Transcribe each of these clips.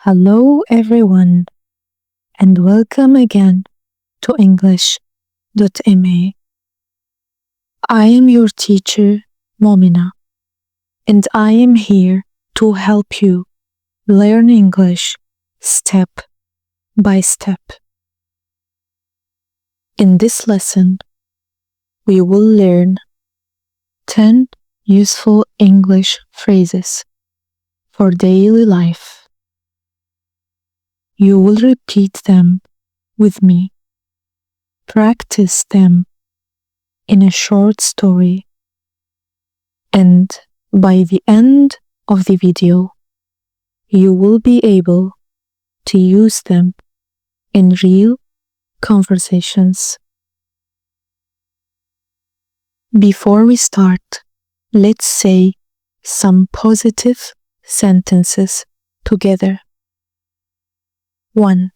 Hello everyone and welcome again to English.ma. I am your teacher, Momina, and I am here to help you learn English step by step. In this lesson, we will learn 10 useful English phrases for daily life. You will repeat them with me. Practice them in a short story, and by the end of the video, you will be able to use them in real conversations. Before we start, let's say some positive sentences together. 1.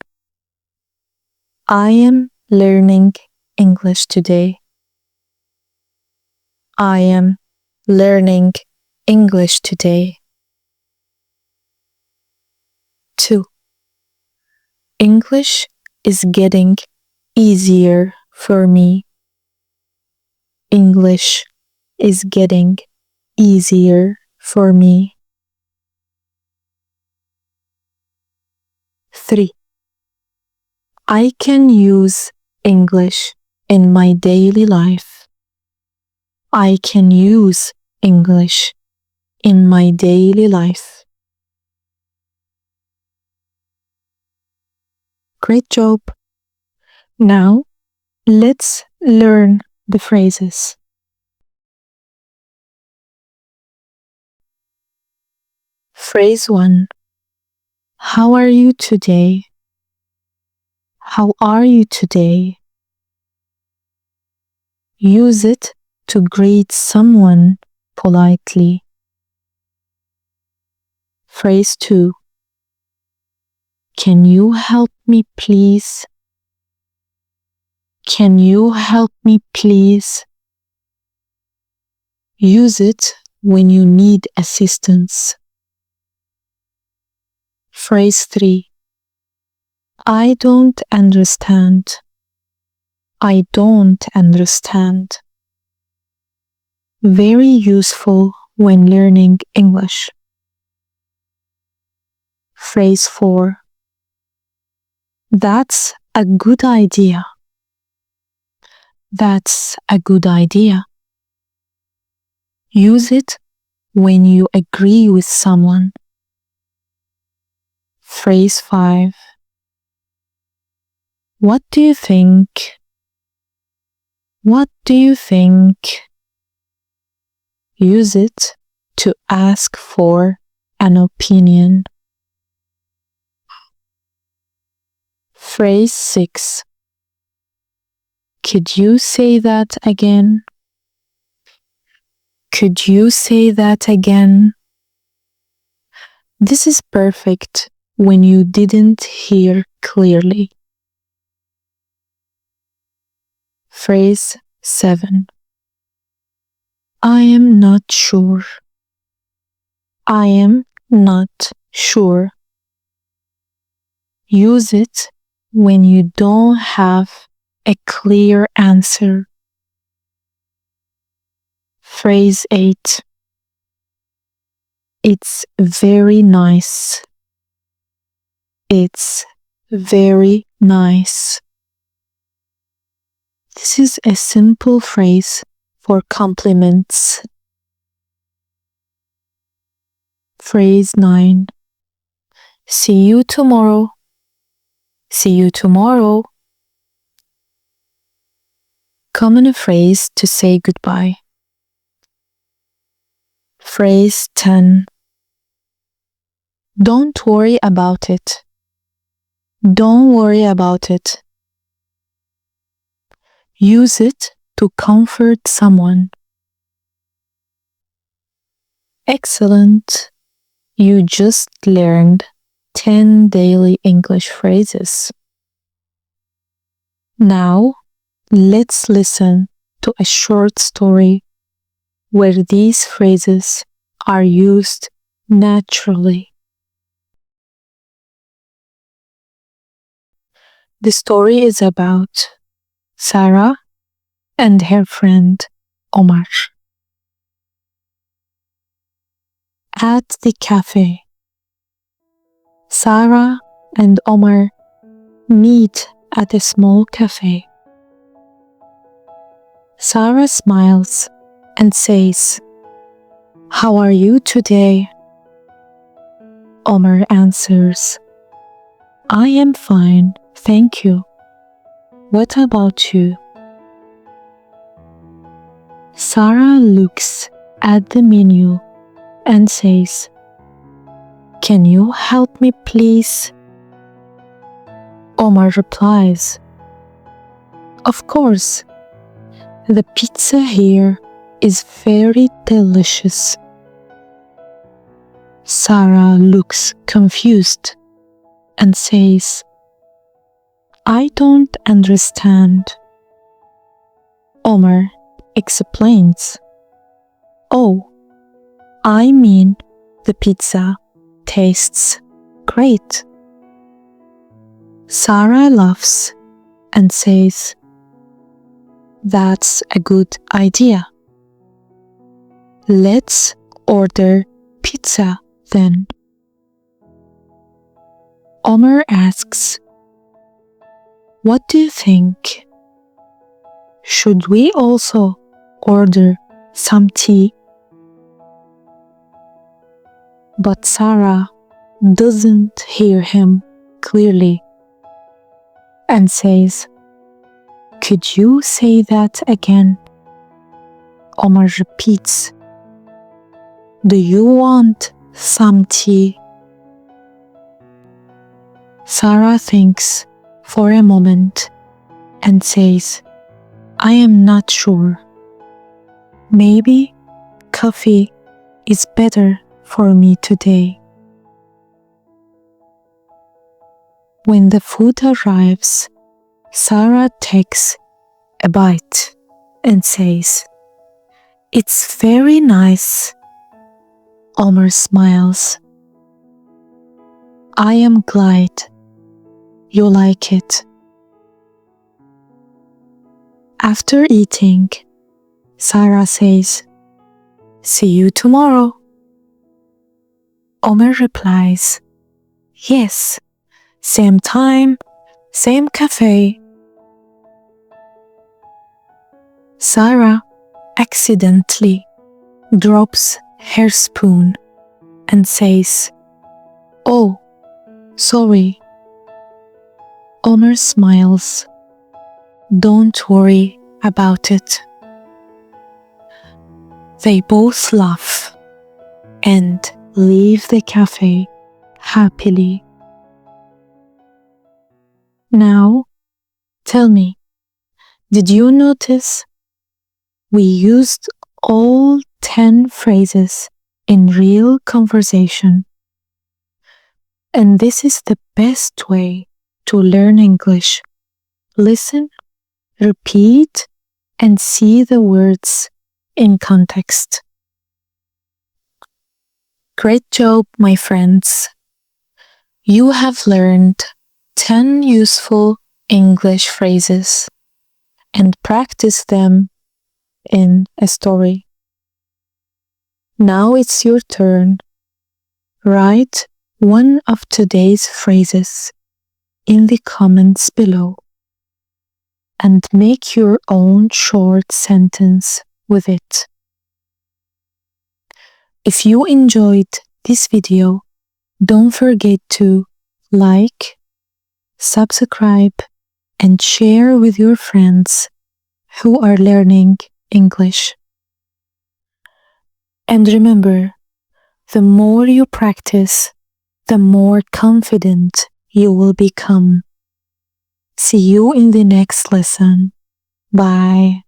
I am learning English today. I am learning English today. 2. English is getting easier for me. English is getting easier for me. 3. I can use English in my daily life. I can use English in my daily life. Great job! Now, let's learn the phrases. Phrase 1. How are you today? How are you today? Use it to greet someone politely. Phrase 2. Can you help me please? Can you help me please? Use it when you need assistance. Phrase 3. I don't understand. I don't understand. Very useful when learning English. Phrase 4. That's a good idea. That's a good idea. Use it when you agree with someone. Phrase 5. What do you think? What do you think? Use it to ask for an opinion. Phrase 6. Could you say that again? Could you say that again? This is perfect when you didn't hear clearly. Phrase 7. I am not sure. I am not sure. Use it when you don't have a clear answer. Phrase 8. It's very nice. It's very nice. This is a simple phrase for compliments. Phrase 9. See you tomorrow. See you tomorrow. Common phrase to say goodbye. Phrase 10. Don't worry about it. Don't worry about it. Use it to comfort someone. Excellent! You just learned 10 daily English phrases. Now, let's listen to a short story where these phrases are used naturally. The story is about Sarah and her friend Omar. At the cafe, Sarah and Omar meet at a small cafe. Sarah smiles and says, "How are you today?" Omar answers, "I am fine, thank you. What about you?" Sarah looks at the menu and says, "Can you help me, please?" Omar replies, "Of course. The pizza here is very delicious." Sarah looks confused and says, "I don't understand." Omar explains, "Oh, I mean the pizza tastes great." Sarah laughs and says, "That's a good idea. Let's order pizza then." Omar asks, "What do you think? Should we also order some tea?" But Sarah doesn't hear him clearly and says, "Could you say that again?" Omar repeats, "Do you want some tea?" Sarah thinks for a moment and says, "I am not sure. Maybe coffee is better for me today." When the food arrives, Sarah takes a bite and says, "It's very nice." Omar smiles. "I am glad you like it." After eating, Sarah says, "See you tomorrow." Omar replies, "Yes, same time, same cafe." Sarah accidentally drops her spoon and says, "Oh, sorry." Omar smiles. "Don't worry about it." They both laugh and leave the cafe happily. Now, tell me, did you notice we used all 10 phrases in real conversation? And this is the best way to learn English. Listen, repeat, and see the words in context. Great job, my friends. You have learned 10 useful English phrases and practice them in a story. Now it's your turn. Write one of today's phrases in the comments below and make your own short sentence with it. If you enjoyed this video, don't forget to like, subscribe, and share with your friends who are learning English. And remember, the more you practice, the more confident you will become. See you in the next lesson. Bye.